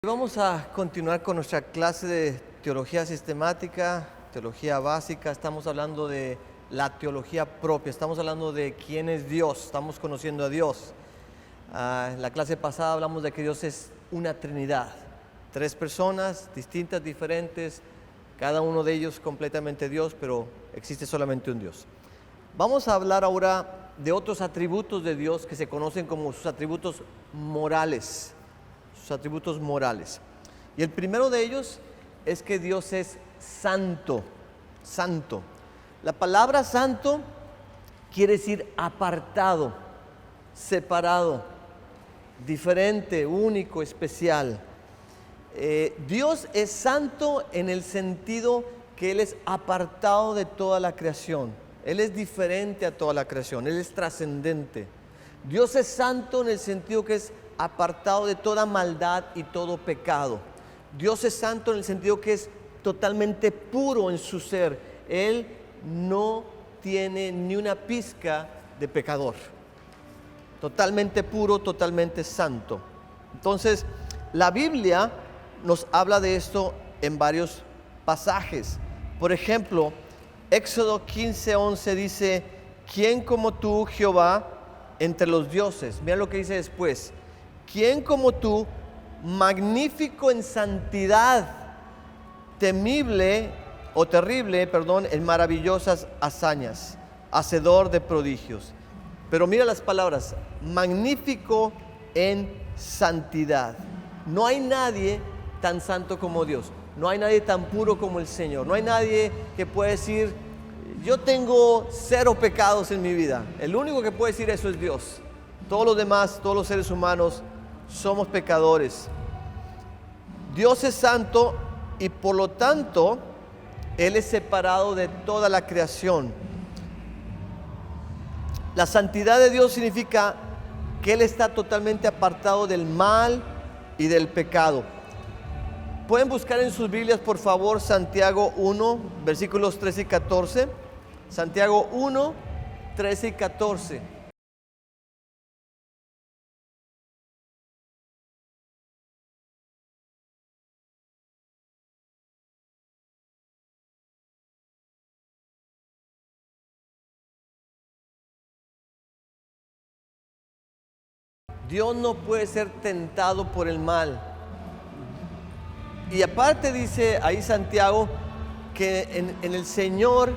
Vamos a continuar con nuestra clase de teología sistemática, teología básica. Estamos hablando de la teología propia, estamos hablando de quién es Dios, estamos conociendo a Dios. En la clase pasada hablamos de que Dios es una Trinidad, tres personas distintas, diferentes, cada uno de ellos completamente Dios, pero existe solamente un Dios. Vamos a hablar ahora de otros atributos de Dios que se conocen como sus atributos morales. Atributos morales. Y el primero de ellos es que Dios es santo. Santo. La palabra santo quiere decir apartado, separado, diferente, único, especial. Dios es santo en el sentido que Él es apartado de toda la creación. Él es diferente a toda la creación. Él es trascendente. Dios es santo en el sentido que es apartado de toda maldad y todo pecado. Dios es santo en el sentido que es totalmente puro en su ser. Él no tiene ni una pizca de pecador. Totalmente puro, totalmente santo. Entonces, la Biblia nos habla de esto en varios pasajes. Por ejemplo, Éxodo 15:11 dice: ¿quién como tú, Jehová, entre los dioses? Mira lo que dice después: ¿quién como tú, magnífico en santidad, terrible en maravillosas hazañas, hacedor de prodigios? Pero mira las palabras: magnífico en santidad. No hay nadie tan santo como Dios. No hay nadie tan puro como el Señor. No hay nadie que pueda decir: yo tengo 0 pecados en mi vida. El único que puede decir eso es Dios. Todos los demás, todos los seres humanos, somos pecadores. Dios es santo y por lo tanto Él es separado de toda la creación. La santidad de Dios significa que Él está totalmente apartado del mal y del pecado. Pueden buscar en sus Biblias, por favor, Santiago 1, versículos 13 y 14. Santiago 1, 13 y 14. Dios no puede ser tentado por el mal. Y aparte dice ahí Santiago que en el Señor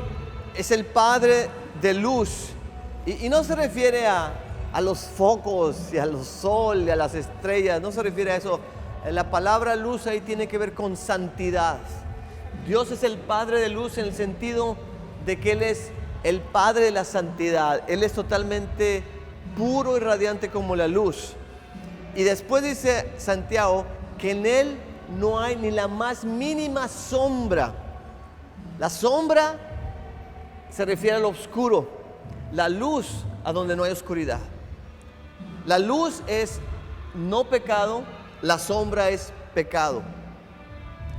es el Padre de luz. Y no se refiere a los focos y a los sol y a las estrellas, no se refiere a eso. La palabra luz ahí tiene que ver con santidad. Dios es el Padre de luz en el sentido de que Él es el Padre de la santidad. Él es totalmente puro y radiante como la luz. Y después dice Santiago que en Él no hay ni la más mínima sombra. La sombra se refiere al oscuro, la luz a donde no hay oscuridad. La luz es no pecado, la sombra es pecado,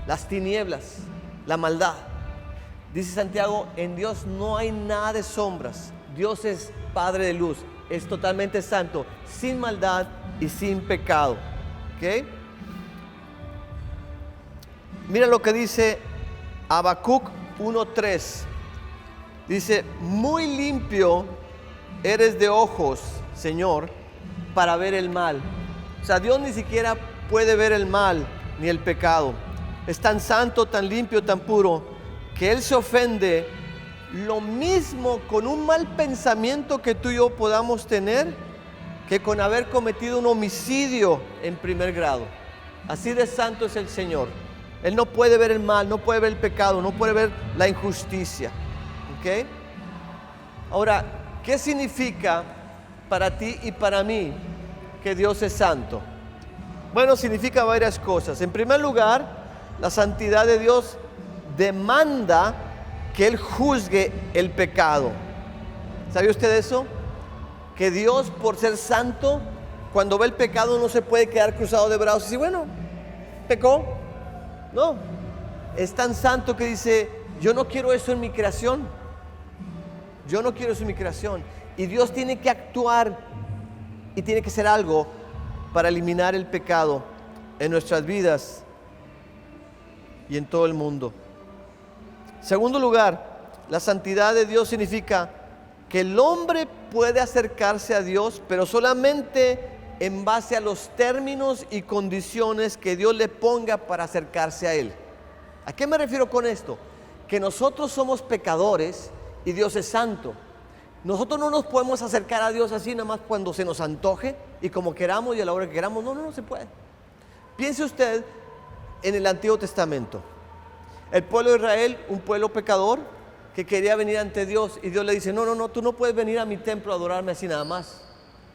las tinieblas, la maldad. Dice Santiago, en Dios no hay nada de sombras. Dios es Padre de luz, es totalmente santo, sin maldad y sin pecado. ¿Ok? Mira lo que dice Habacuc 1:3. Dice: muy limpio eres de ojos, Señor, para ver el mal. O sea, Dios ni siquiera puede ver el mal ni el pecado. Es tan santo, tan limpio, tan puro, que Él se ofende lo mismo con un mal pensamiento que tú y yo podamos tener, que con haber cometido un homicidio en primer grado. Así de santo es el Señor. Él no puede ver el mal, no puede ver el pecado, no puede ver la injusticia. ¿Ok? Ahora, ¿qué significa para ti y para mí que Dios es santo? Bueno, significa varias cosas. En primer lugar, la santidad de Dios demanda que Él juzgue el pecado. ¿Sabe usted eso? Que Dios, por ser santo, cuando ve el pecado no se puede quedar cruzado de brazos y decir: bueno, pecó. No, es tan santo que dice: yo no quiero eso en mi creación. Yo no quiero eso en mi creación. Y Dios tiene que actuar y tiene que hacer algo para eliminar el pecado en nuestras vidas y en todo el mundo. Segundo lugar, la santidad de Dios significa que el hombre puede acercarse a Dios, pero solamente en base a los términos y condiciones que Dios le ponga para acercarse a Él. ¿A qué me refiero con esto? Que nosotros somos pecadores y Dios es santo. Nosotros no nos podemos acercar a Dios así nada más cuando se nos antoje y como queramos y a la hora que queramos. No se puede. Piense usted en el Antiguo Testamento. El pueblo de Israel, un pueblo pecador que quería venir ante Dios, y Dios le dice, no, tú no puedes venir a mi templo a adorarme así nada más.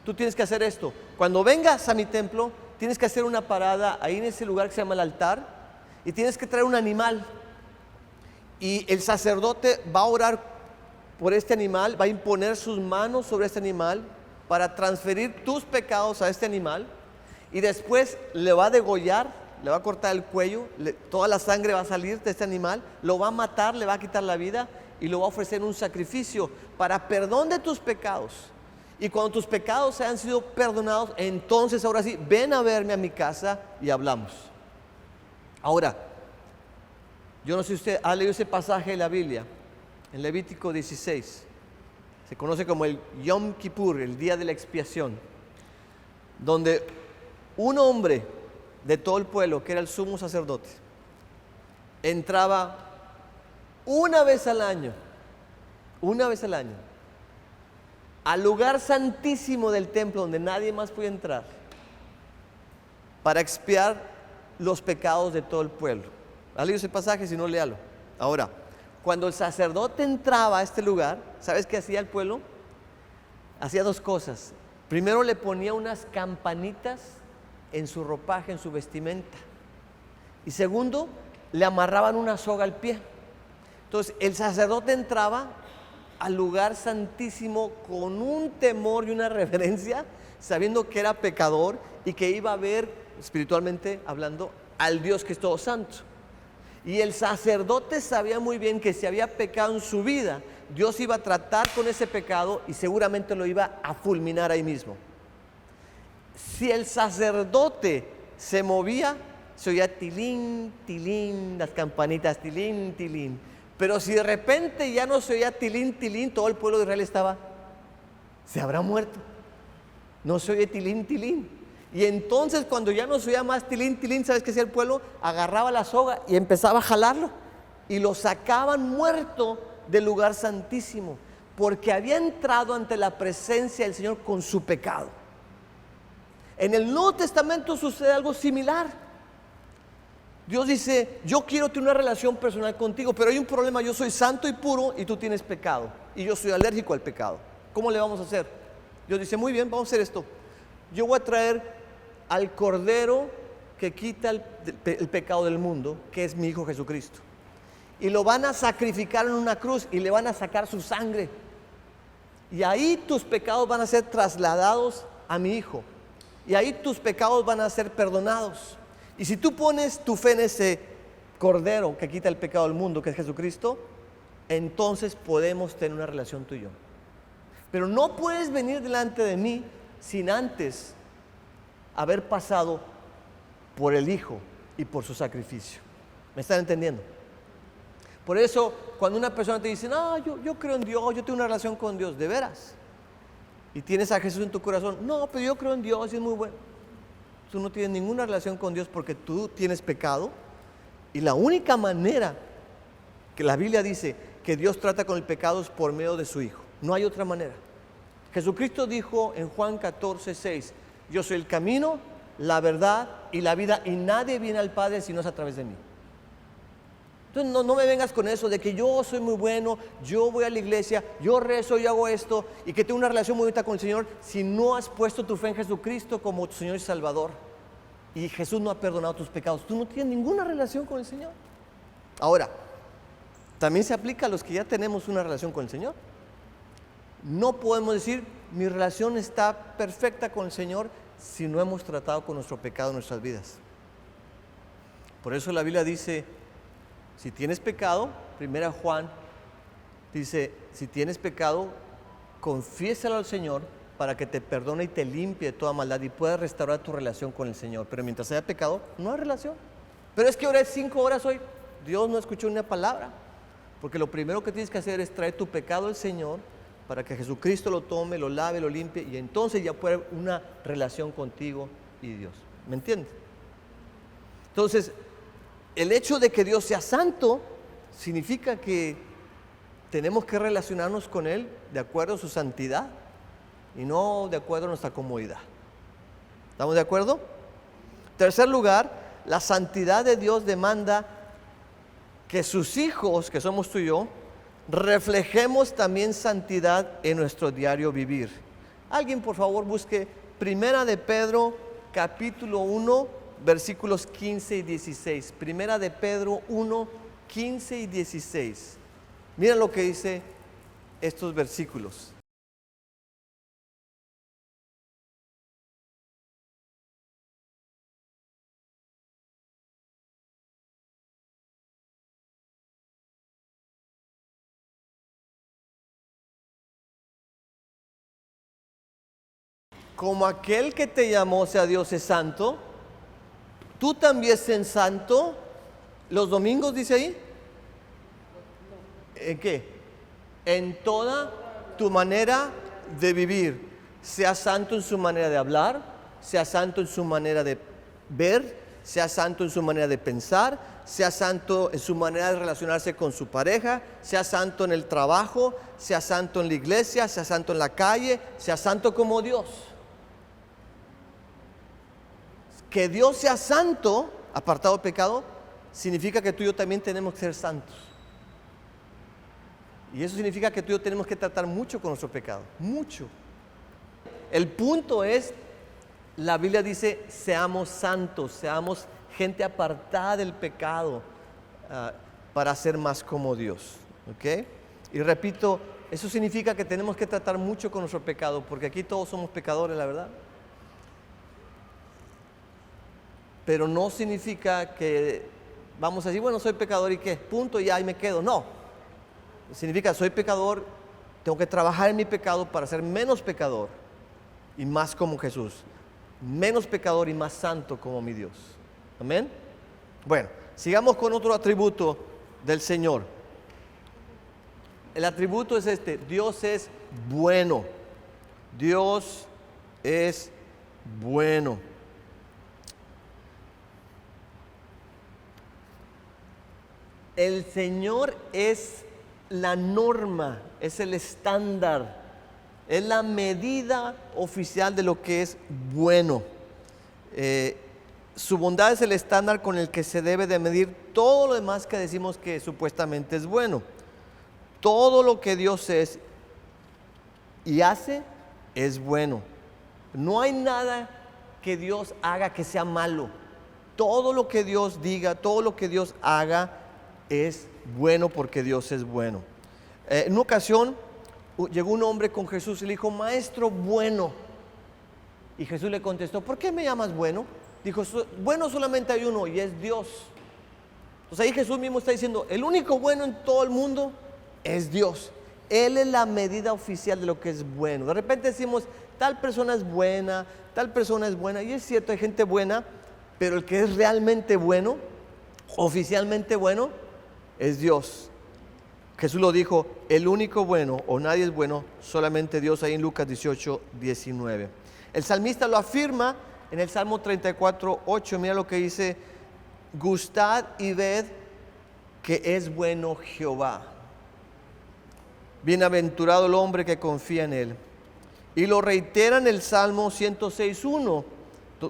Tú tienes que hacer esto. Cuando vengas a mi templo, tienes que hacer una parada ahí en ese lugar que se llama el altar, y tienes que traer un animal. Y el sacerdote va a orar por este animal, va a imponer sus manos sobre este animal para transferir tus pecados a este animal, y después le va a degollar, le va a cortar el cuello, toda la sangre va a salir de este animal, lo va a matar, le va a quitar la vida y lo va a ofrecer un sacrificio para perdón de tus pecados. Y cuando tus pecados hayan sido perdonados, entonces ahora sí, ven a verme a mi casa y hablamos. Ahora, yo no sé si usted ha leído ese pasaje de la Biblia, en Levítico 16. Se conoce como el Yom Kippur, el día de la expiación, donde un hombre de todo el pueblo, que era el sumo sacerdote, entraba una vez al año, al lugar santísimo del templo donde nadie más podía entrar, para expiar los pecados de todo el pueblo. ¿Ha leído ese pasaje? Si no, léalo. Ahora, cuando el sacerdote entraba a este lugar, ¿sabes qué hacía el pueblo? Hacía dos cosas. Primero, le ponía unas campanitas en su ropaje, en su vestimenta. Y segundo, le amarraban una soga al pie. Entonces, el sacerdote entraba al lugar santísimo con un temor y una reverencia, sabiendo que era pecador y que iba a ver, espiritualmente hablando, al Dios que es todo santo. Y el sacerdote sabía muy bien que si había pecado en su vida, Dios iba a tratar con ese pecado y seguramente lo iba a fulminar ahí mismo. Si el sacerdote se movía, se oía tilín, tilín, las campanitas, tilín, tilín. Pero si de repente ya no se oía tilín, tilín, todo el pueblo de Israel se habrá muerto. No se oye tilín, tilín. Y entonces cuando ya no se oía más tilín, tilín, ¿sabes qué hacía el pueblo? Agarraba la soga y empezaba a jalarlo. Y lo sacaban muerto del lugar santísimo, porque había entrado ante la presencia del Señor con su pecado. En el Nuevo Testamento sucede algo similar. Dios dice, yo quiero tener una relación personal contigo, pero hay un problema, yo soy santo y puro y tú tienes pecado. Y yo soy alérgico al pecado. ¿Cómo le vamos a hacer? Dios dice, muy bien, vamos a hacer esto. Yo voy a traer al Cordero que quita el pecado del mundo, que es mi Hijo Jesucristo. Y lo van a sacrificar en una cruz y le van a sacar su sangre. Y ahí tus pecados van a ser trasladados a mi Hijo. Y ahí tus pecados van a ser perdonados. Y si tú pones tu fe en ese Cordero que quita el pecado del mundo, que es Jesucristo, entonces podemos tener una relación tú y yo. Pero no puedes venir delante de mí sin antes haber pasado por el Hijo y por su sacrificio. ¿Me están entendiendo? Por eso, cuando una persona te dice, no, yo creo en Dios, yo tengo una relación con Dios, ¿de veras? Y tienes a Jesús en tu corazón, no, pero yo creo en Dios y es muy bueno. Tú no tienes ninguna relación con Dios porque tú tienes pecado, y la única manera que la Biblia dice que Dios trata con el pecado es por medio de su Hijo. No hay otra manera. Jesucristo dijo en Juan 14:6, yo soy el camino, la verdad y la vida, y nadie viene al Padre si no es a través de mí. Entonces no me vengas con eso de que yo soy muy bueno, yo voy a la iglesia, yo rezo, yo hago esto, y que tengo una relación muy bonita con el Señor, si no has puesto tu fe en Jesucristo como tu Señor y Salvador, y Jesús no ha perdonado tus pecados. Tú no tienes ninguna relación con el Señor. Ahora, también se aplica a los que ya tenemos una relación con el Señor. No podemos decir, mi relación está perfecta con el Señor, si no hemos tratado con nuestro pecado en nuestras vidas. Por eso la Biblia dice, si tienes pecado, 1 Juan dice, si tienes pecado, confiésalo al Señor para que te perdone y te limpie de toda maldad y puedas restaurar tu relación con el Señor. Pero mientras haya pecado, no hay relación. Pero es que oré 5 horas hoy, Dios no escuchó una palabra. Porque lo primero que tienes que hacer es traer tu pecado al Señor para que Jesucristo lo tome, lo lave, lo limpie y entonces ya puede haber una relación contigo y Dios. ¿Me entiendes? Entonces, el hecho de que Dios sea santo significa que tenemos que relacionarnos con Él de acuerdo a su santidad y no de acuerdo a nuestra comodidad. ¿Estamos de acuerdo? En tercer lugar, la santidad de Dios demanda que sus hijos, que somos tú y yo, reflejemos también santidad en nuestro diario vivir. Alguien por favor busque Primera de Pedro capítulo 1 versículos 15 y 16. Primera de Pedro 1, 15 y 16. Mira lo que dice estos versículos. Como aquel que te llamó, sea Dios, es santo, tú también sé santo. Los domingos dice ahí. ¿En qué? En toda tu manera de vivir. Sea santo en su manera de hablar, sea santo en su manera de ver, sea santo en su manera de pensar, sea santo en su manera de relacionarse con su pareja, sea santo en el trabajo, sea santo en la iglesia, sea santo en la calle, sea santo como Dios. Que Dios sea santo, apartado de pecado, significa que tú y yo también tenemos que ser santos. Y eso significa que tú y yo tenemos que tratar mucho con nuestro pecado, mucho. El punto es, la Biblia dice, seamos santos, seamos gente apartada del pecado para ser más como Dios. ¿Ok? Y repito, eso significa que tenemos que tratar mucho con nuestro pecado, porque aquí todos somos pecadores, la verdad. Pero no significa que vamos a decir, bueno, soy pecador y qué, punto, y ahí me quedo. No, significa soy pecador, tengo que trabajar en mi pecado para ser menos pecador y más como Jesús. Menos pecador y más santo como mi Dios. Amén. Bueno, sigamos con otro atributo del Señor. El atributo es este: Dios es bueno. Dios es bueno. El Señor es la norma, es el estándar, es la medida oficial de lo que es bueno. Su bondad es el estándar con el que se debe de medir todo lo demás que decimos que supuestamente es bueno. Todo lo que Dios es y hace es bueno. No hay nada que Dios haga que sea malo. Todo lo que Dios diga, todo lo que Dios haga es bueno porque Dios es bueno. En una ocasión llegó un hombre con Jesús y le dijo, maestro bueno. Y Jesús le contestó, ¿por qué me llamas bueno? Dijo, bueno solamente hay uno y es Dios. Entonces ahí Jesús mismo está diciendo, el único bueno en todo el mundo es Dios. Él es la medida oficial de lo que es bueno. De repente decimos, tal persona es buena, y es cierto, hay gente buena, pero el que es realmente bueno, oficialmente bueno, es Dios. Jesús lo dijo, el único bueno, o nadie es bueno, solamente Dios, ahí en Lucas 18, 19. El salmista lo afirma en el Salmo 34, 8, mira lo que dice, gustad y ved que es bueno Jehová. Bienaventurado el hombre que confía en él. Y lo reitera en el Salmo 106, 1,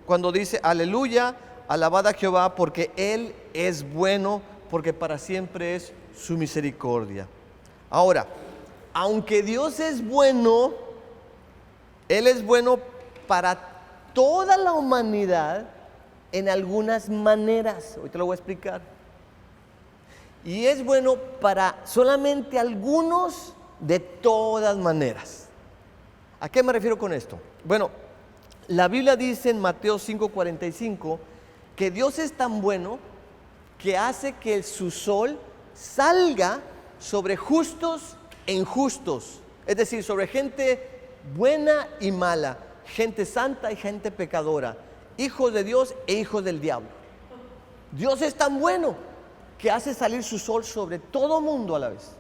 cuando dice, aleluya, alabad a Jehová porque Él es bueno, porque para siempre es su misericordia. Ahora, aunque Dios es bueno, Él es bueno para toda la humanidad en algunas maneras. Hoy te lo voy a explicar. Y es bueno para solamente algunos de todas maneras. ¿A qué me refiero con esto? Bueno, la Biblia dice en Mateo 5:45 que Dios es tan bueno que hace que su sol salga sobre justos e injustos, es decir, sobre gente buena y mala, gente santa y gente pecadora, hijos de Dios e hijos del diablo. Dios es tan bueno que hace salir su sol sobre todo mundo a la vez.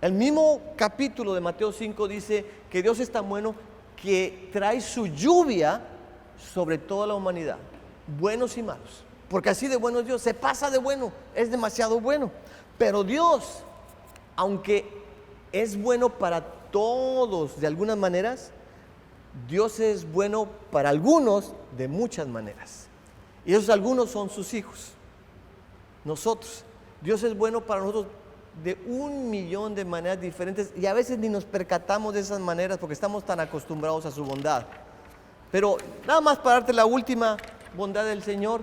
El mismo capítulo de Mateo 5 dice que Dios es tan bueno que trae su lluvia sobre toda la humanidad, buenos y malos, porque así de bueno es Dios, se pasa de bueno, es demasiado bueno. Pero Dios, aunque es bueno para todos de algunas maneras, Dios es bueno para algunos de muchas maneras, y esos algunos son sus hijos, nosotros. Dios es bueno para nosotros de 1,000,000 de maneras diferentes, y a veces ni nos percatamos de esas maneras porque estamos tan acostumbrados a su bondad. Pero nada más para darte la última bondad del Señor,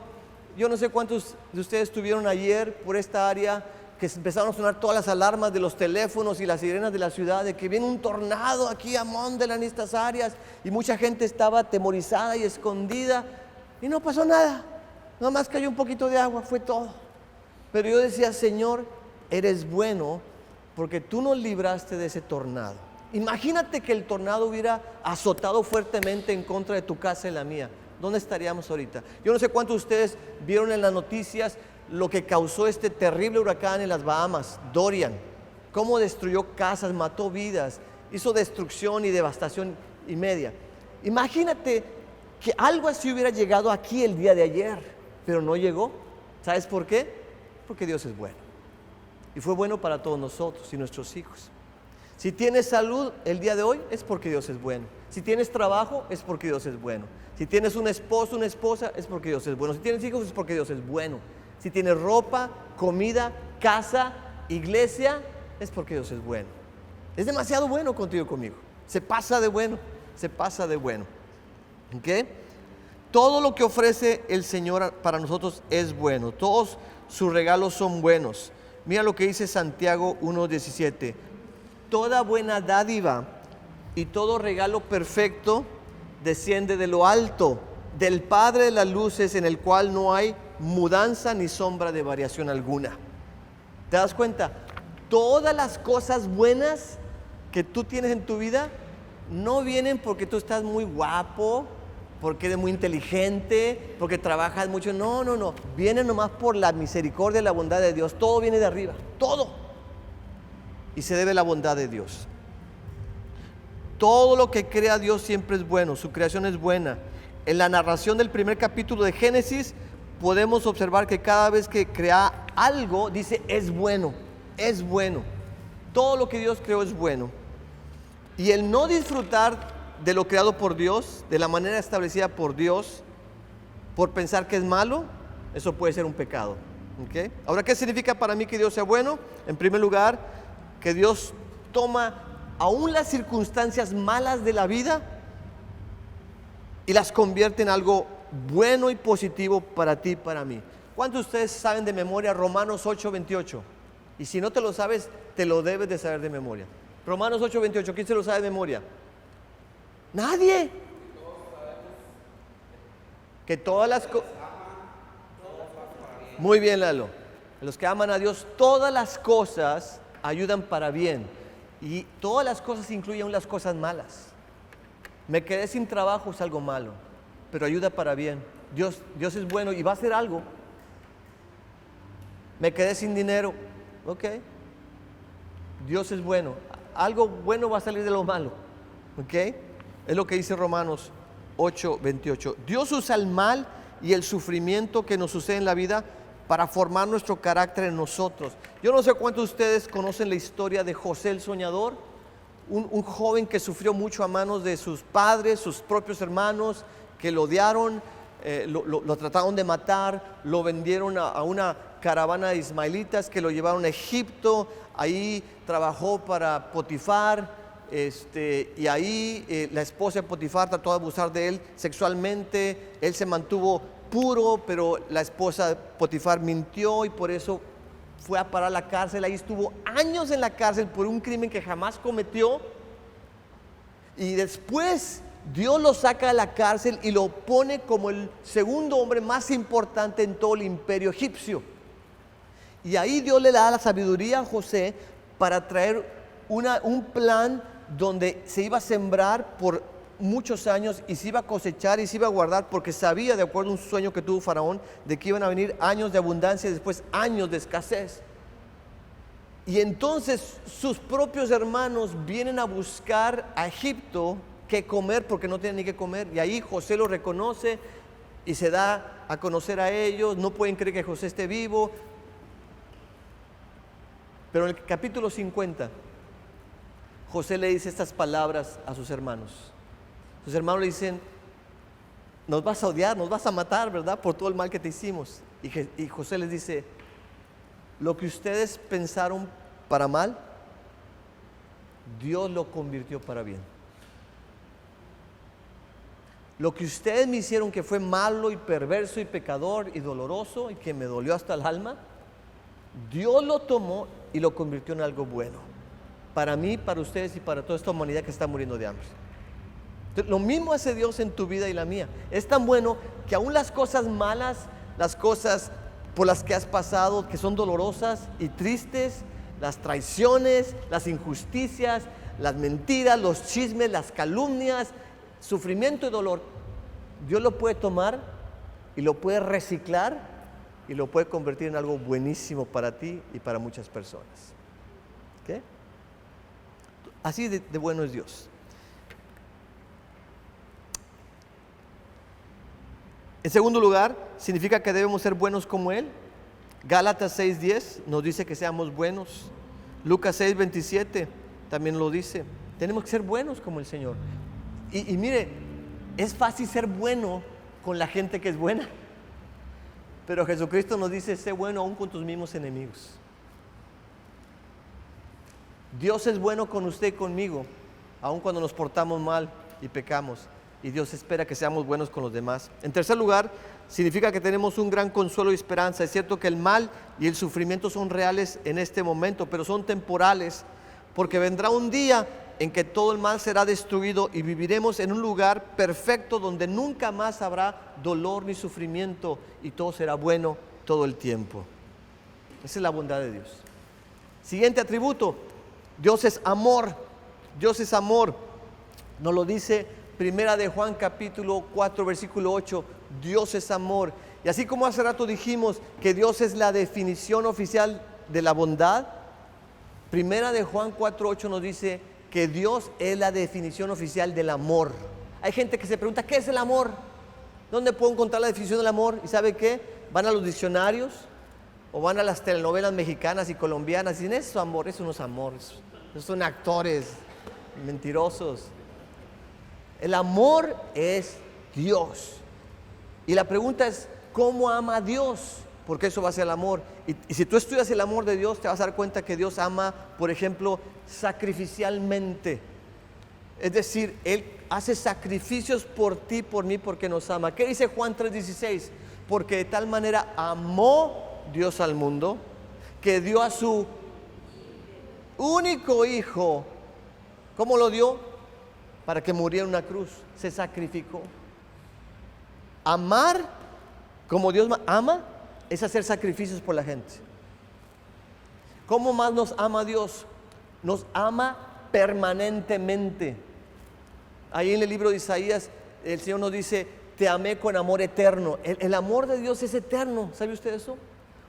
yo no sé cuántos de ustedes estuvieron ayer por esta área, que empezaron a sonar todas las alarmas de los teléfonos y las sirenas de la ciudad, de que viene un tornado aquí a Mondelein, en estas áreas, y mucha gente estaba atemorizada y escondida, y no pasó nada, nada más cayó un poquito de agua, fue todo. Pero yo decía, Señor, eres bueno, porque tú nos libraste de ese tornado. Imagínate que el tornado hubiera azotado fuertemente en contra de tu casa y la mía. ¿Dónde estaríamos ahorita? Yo no sé cuántos de ustedes vieron en las noticias lo que causó este terrible huracán en las Bahamas, Dorian. Cómo destruyó casas, mató vidas, hizo destrucción y devastación y media. Imagínate que algo así hubiera llegado aquí el día de ayer, pero no llegó. ¿Sabes por qué? Porque Dios es bueno. Y fue bueno para todos nosotros y nuestros hijos. Si tienes salud el día de hoy, es porque Dios es bueno. Si tienes trabajo, es porque Dios es bueno. Si tienes un esposo, una esposa, es porque Dios es bueno. Si tienes hijos, es porque Dios es bueno. Si tienes ropa, comida, casa, iglesia, es porque Dios es bueno. Es demasiado bueno contigo y conmigo. Se pasa de bueno, se pasa de bueno. ¿Ok? Todo lo que ofrece el Señor para nosotros es bueno. Todos sus regalos son buenos. Mira lo que dice Santiago 1:17. Toda buena dádiva y todo regalo perfecto desciende de lo alto, del Padre de las luces, en el cual no hay mudanza ni sombra de variación alguna. ¿Te das cuenta? Todas las cosas buenas que tú tienes en tu vida no vienen porque tú estás muy guapo, porque eres muy inteligente, porque trabajas mucho. No. Viene nomás por la misericordia y la bondad de Dios. Todo viene de arriba, todo. Y se debe a la bondad de Dios. Todo lo que crea Dios siempre es bueno, su creación es buena. En la narración del primer capítulo de Génesis podemos observar que cada vez que crea algo, dice es bueno, es bueno. Todo lo que Dios creó es bueno. Y el no disfrutar de lo creado por Dios, de la manera establecida por Dios, por pensar que es malo, eso puede ser un pecado. ¿Okay? Ahora, ¿qué significa para mí que Dios sea bueno? En primer lugar, que Dios toma aún las circunstancias malas de la vida y las convierte en algo bueno y positivo para ti y para mí. ¿Cuántos de ustedes saben de memoria Romanos 8:28? Y si no te lo sabes, te lo debes de saber de memoria. Romanos 8:28, ¿quién se lo sabe de memoria? Nadie. Que todas las cosas... Muy bien, Lalo. Los que aman a Dios, todas las cosas ayudan para bien. Y todas las cosas incluyen las cosas malas. Me quedé sin trabajo, es algo malo, pero ayuda para bien. Dios es bueno y va a hacer algo. Me quedé sin dinero, ok. Dios es bueno. Algo bueno va a salir de lo malo, ok. Es lo que dice Romanos 8:28. Dios usa el mal y el sufrimiento que nos sucede en la vida para formar nuestro carácter en nosotros. Yo no sé cuántos de ustedes conocen la historia de José el soñador, un joven que sufrió mucho a manos de sus padres, sus propios hermanos, que lo odiaron, lo trataron de matar, lo vendieron a una caravana de ismaelitas que lo llevaron a Egipto. Ahí trabajó para Potifar. Y ahí la esposa de Potifar trató de abusar de él sexualmente. Él se mantuvo puro, pero la esposa de Potifar mintió y por eso fue a parar a la cárcel. Ahí estuvo años en la cárcel por un crimen que jamás cometió. Y después Dios lo saca de la cárcel y lo pone como el segundo hombre más importante en todo el imperio egipcio. Y ahí Dios le da la sabiduría a José para traer un plan donde se iba a sembrar por muchos años y se iba a cosechar y se iba a guardar, porque sabía, de acuerdo a un sueño que tuvo Faraón, de que iban a venir años de abundancia y después años de escasez. Y entonces sus propios hermanos vienen a buscar a Egipto qué comer, porque no tienen ni qué comer. Y ahí José lo reconoce y se da a conocer a ellos. No pueden creer que José esté vivo. Pero en el capítulo 50, José le dice estas palabras a sus hermanos. Sus hermanos le dicen: nos vas a odiar, nos vas a matar, ¿verdad? Por todo el mal que te hicimos. Y José les dice: lo que ustedes pensaron para mal, Dios lo convirtió para bien. Lo que ustedes me hicieron, que fue malo y perverso y pecador y doloroso y que me dolió hasta el alma, Dios lo tomó y lo convirtió en algo bueno. Para mí, para ustedes y para toda esta humanidad que está muriendo de hambre. Entonces, lo mismo hace Dios en tu vida y la mía. Es tan bueno que aún las cosas malas, las cosas por las que has pasado, que son dolorosas y tristes, las traiciones, las injusticias, las mentiras, los chismes, las calumnias, sufrimiento y dolor, Dios lo puede tomar y lo puede reciclar y lo puede convertir en algo buenísimo para ti y para muchas personas. ¿Okay? Así de bueno es Dios. En segundo lugar, significa que debemos ser buenos como Él. Gálatas 6:10 nos dice que seamos buenos. Lucas 6:27 también lo dice. Tenemos que ser buenos como el Señor. Y mire, es fácil ser bueno con la gente que es buena. Pero Jesucristo nos dice: sé bueno aún con tus mismos enemigos. Dios es bueno con usted y conmigo, aun cuando nos portamos mal y pecamos. Y Dios espera que seamos buenos con los demás. En tercer lugar, significa que tenemos un gran consuelo y esperanza. Es cierto que el mal y el sufrimiento son reales en este momento, pero son temporales, porque vendrá un día en que todo el mal será destruido y viviremos en un lugar perfecto donde nunca más habrá dolor ni sufrimiento y todo será bueno todo el tiempo. Esa es la bondad de Dios. Siguiente atributo: Dios es amor. Dios es amor. Nos lo dice Primera de Juan capítulo 4 versículo 8. Dios es amor. Y así como hace rato dijimos que Dios es la definición oficial de la bondad, Primera de Juan 4:8 nos dice que Dios es la definición oficial del amor. Hay gente que se pregunta: ¿qué es el amor? ¿Dónde puedo encontrar la definición del amor? ¿Y sabe qué? Van a los diccionarios o van a las telenovelas mexicanas y colombianas y dicen: eso es amor. Eso no es amor, esos son actores mentirosos. El amor es Dios. Y la pregunta es: ¿cómo ama a Dios? Porque eso va a ser el amor. Y si tú estudias el amor de Dios, te vas a dar cuenta que Dios ama, por ejemplo, sacrificialmente. Es decir, Él hace sacrificios por ti, por mí, porque nos ama. ¿Qué dice Juan 3:16? Porque de tal manera amó Dios al mundo, que dio a su único Hijo. ¿Cómo lo dio? Para que muriera en una cruz. Se sacrificó. Amar como Dios ama es hacer sacrificios por la gente. ¿Cómo más nos ama Dios? Nos ama permanentemente. Ahí en el libro de Isaías el Señor nos dice: te amé con amor eterno. El amor de Dios es eterno. ¿Sabe usted eso?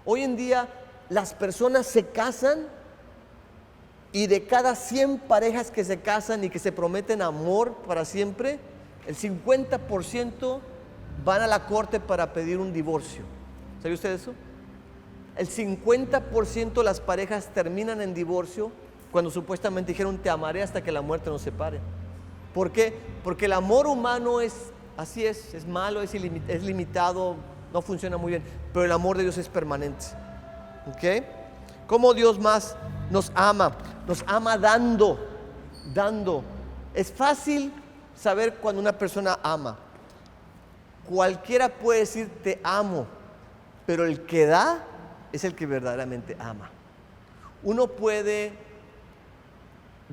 Hoy en día las personas se casan y de cada 100 parejas que se casan y que se prometen amor para siempre, el 50% van a la corte para pedir un divorcio. ¿Sabe usted eso? El 50% de las parejas terminan en divorcio cuando supuestamente dijeron: te amaré hasta que la muerte nos separe. ¿Por qué? Porque el amor humano es así, es malo, es limitado, no funciona muy bien, pero el amor de Dios es permanente. ¿Ok? ¿Cómo Dios más nos ama? Nos ama dando. Es fácil saber cuando una persona ama. Cualquiera puede decir te amo, pero el que da es el que verdaderamente ama. Uno puede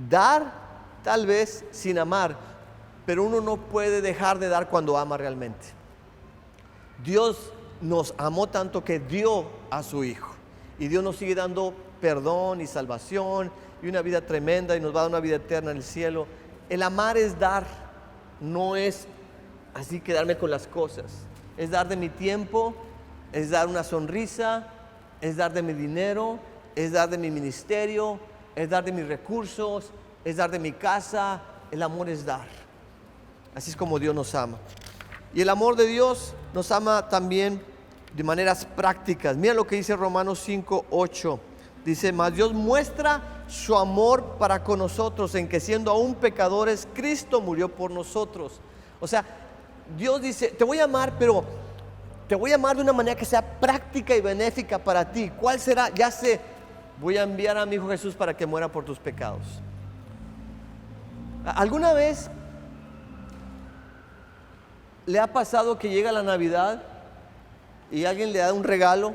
dar tal vez sin amar, pero uno no puede dejar de dar cuando ama realmente. Dios nos amó tanto que dio a su Hijo, y Dios nos sigue dando perdón y salvación y una vida tremenda y nos va a dar una vida eterna en el cielo. El amar es dar, no es así quedarme con las cosas. Es dar de mi tiempo, es dar una sonrisa, es dar de mi dinero, es dar de mi ministerio, es dar de mis recursos, es dar de mi casa. El amor es dar. Así es como Dios nos ama. Y el amor de Dios nos ama también de maneras prácticas. Mira lo que dice Romanos 5:8. Dice: mas Dios muestra su amor para con nosotros en que siendo aún pecadores, Cristo murió por nosotros. O sea, Dios dice: te voy a amar, pero te voy a amar de una manera que sea práctica y benéfica para ti. ¿Cuál será? Ya sé, voy a enviar a mi Hijo Jesús para que muera por tus pecados. ¿Alguna vez le ha pasado que llega la Navidad y alguien le da un regalo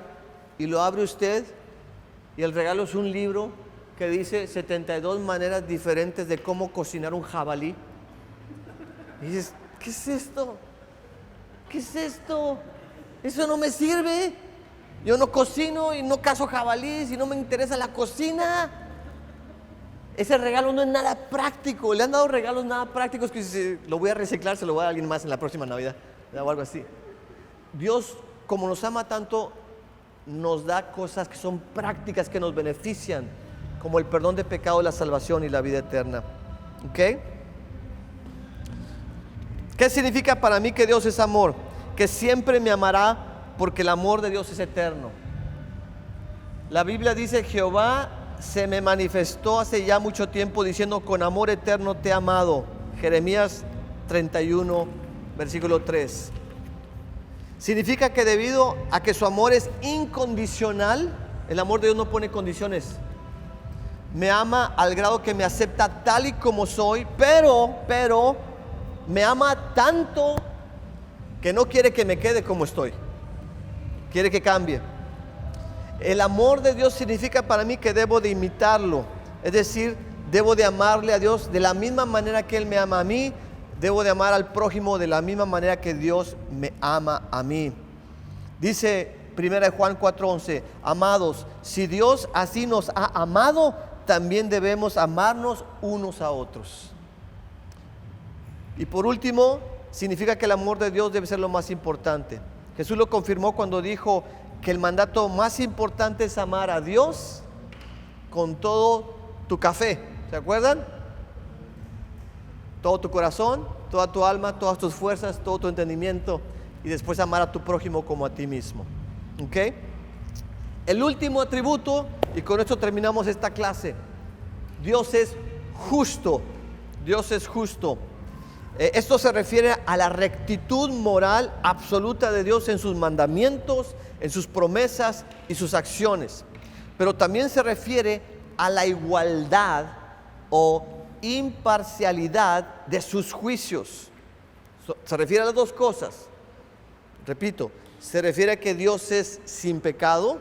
y lo abre usted y el regalo es un libro que dice 72 maneras diferentes de cómo cocinar un jabalí? Y dices: ¿qué es esto? ¿Qué es esto? Eso no me sirve. Yo no cocino y no cazo jabalíes y no me interesa la cocina. Ese regalo no es nada práctico. Le han dado regalos nada prácticos que si lo voy a reciclar, se lo voy a dar a alguien más en la próxima Navidad o algo así. Dios, como nos ama tanto, nos da cosas que son prácticas, que nos benefician, como el perdón de pecado, la salvación y la vida eterna. ¿Ok? ¿Qué significa para mí que Dios es amor? Que siempre me amará porque el amor de Dios es eterno. La Biblia dice: Jehová se me manifestó hace ya mucho tiempo diciendo: con amor eterno te he amado. Jeremías 31, versículo 3. Significa que debido a que su amor es incondicional, el amor de Dios no pone condiciones. Me ama al grado que me acepta tal y como soy, pero me ama tanto que no quiere que me quede como estoy. Quiere que cambie. El amor de Dios significa para mí que debo de imitarlo. Es decir, debo de amarle a Dios de la misma manera que Él me ama a mí. Debo de amar al prójimo de la misma manera que Dios me ama a mí. Dice 1 Juan 4:11: amados, si Dios así nos ha amado, también debemos amarnos unos a otros. Y por último, significa que el amor de Dios debe ser lo más importante. Jesús lo confirmó cuando dijo que el mandato más importante es amar a Dios con todo tu café. ¿Se acuerdan? Todo tu corazón, toda tu alma, todas tus fuerzas, todo tu entendimiento, y después amar a tu prójimo como a ti mismo. ¿Ok? El último atributo, y con esto terminamos esta clase: Dios es justo. Dios es justo. Esto se refiere a la rectitud moral absoluta de Dios en sus mandamientos, en sus promesas y sus acciones. Pero también se refiere a la igualdad o imparcialidad de sus juicios. Se refiere a las dos cosas. Repito, se refiere a que Dios es sin pecado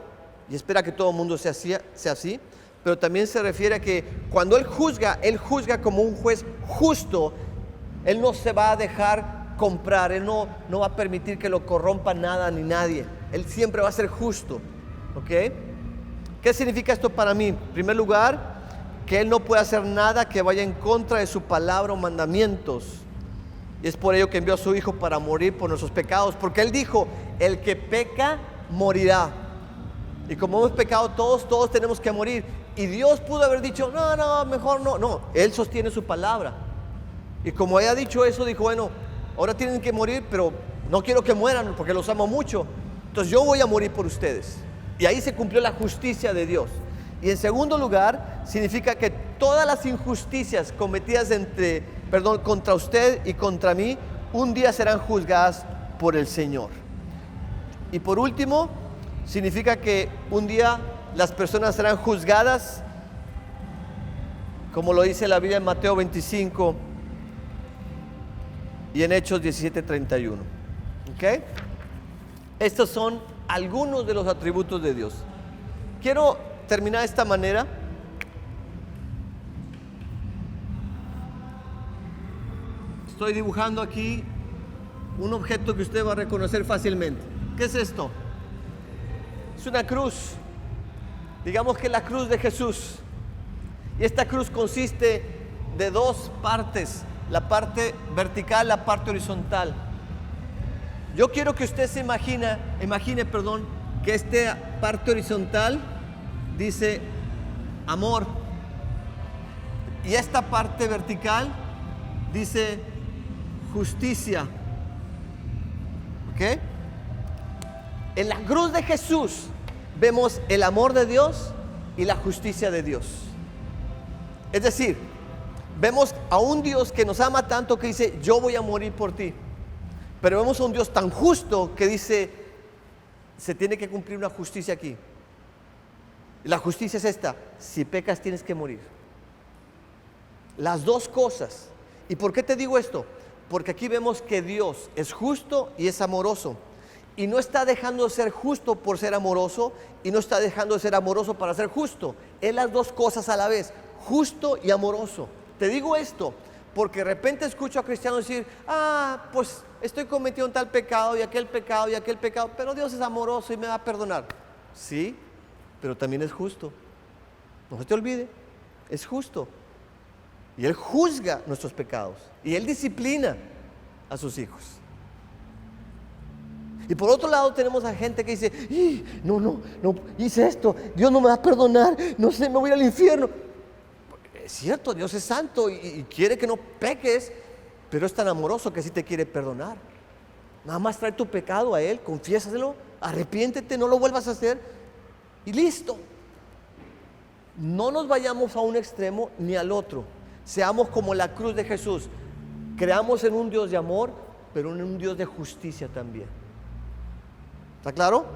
y espera que todo el mundo sea así. Pero también se refiere a que cuando Él juzga como un juez justo. Él no se va a dejar comprar. Él no va a permitir que lo corrompa nada ni nadie. Él siempre va a ser justo. ¿Ok? ¿Qué significa esto para mí? En primer lugar, que Él no puede hacer nada que vaya en contra de su palabra o mandamientos. Y es por ello que envió a su Hijo para morir por nuestros pecados. Porque Él dijo: el que peca morirá. Y como hemos pecado todos tenemos que morir. Y Dios pudo haber dicho: no, mejor no. No, Él sostiene su palabra. Y como haya dicho eso, dijo: bueno, ahora tienen que morir, pero no quiero que mueran porque los amo mucho. Entonces yo voy a morir por ustedes. Y ahí se cumplió la justicia de Dios. Y en segundo lugar, significa que todas las injusticias cometidas contra usted y contra mí, un día serán juzgadas por el Señor. Y por último, significa que un día las personas serán juzgadas, como lo dice la Biblia en Mateo 25 y en Hechos 17:31. ¿Ok? Estos son algunos de los atributos de Dios. Quiero terminar de esta manera. Estoy dibujando aquí un objeto que usted va a reconocer fácilmente. ¿Qué es esto? Es una cruz. Digamos que la cruz de Jesús. Y esta cruz consiste de dos partes, la parte vertical, la parte horizontal. Yo quiero que usted se imagine, que esta parte horizontal dice amor. Y esta parte vertical dice justicia. ¿Ok? En la cruz de Jesús vemos el amor de Dios y la justicia de Dios. Es decir, vemos a un Dios que nos ama tanto que dice, yo voy a morir por ti. Pero vemos a un Dios tan justo que dice, se tiene que cumplir una justicia aquí. Y la justicia es esta: si pecas tienes que morir. Las dos cosas. ¿Y por qué te digo esto? Porque aquí vemos que Dios es justo y es amoroso. Y no está dejando de ser justo por ser amoroso, y no está dejando de ser amoroso para ser justo. Es las dos cosas a la vez, justo y amoroso. Te digo esto porque de repente escucho a cristianos decir, pues estoy cometiendo tal pecado y aquel pecado y aquel pecado, pero Dios es amoroso y me va a perdonar. Sí, pero también es justo. No se te olvide, es justo. Y Él juzga nuestros pecados y Él disciplina a sus hijos. Y por otro lado tenemos a gente que dice, no, hice esto, Dios no me va a perdonar, no sé, me voy al infierno. Es cierto, Dios es santo y quiere que no peques, pero es tan amoroso que sí te quiere perdonar. Nada más trae tu pecado a Él, confiésaselo, arrepiéntete, no lo vuelvas a hacer y listo. No nos vayamos a un extremo ni al otro. Seamos como la cruz de Jesús. Creamos en un Dios de amor, pero en un Dios de justicia también. ¿Está claro?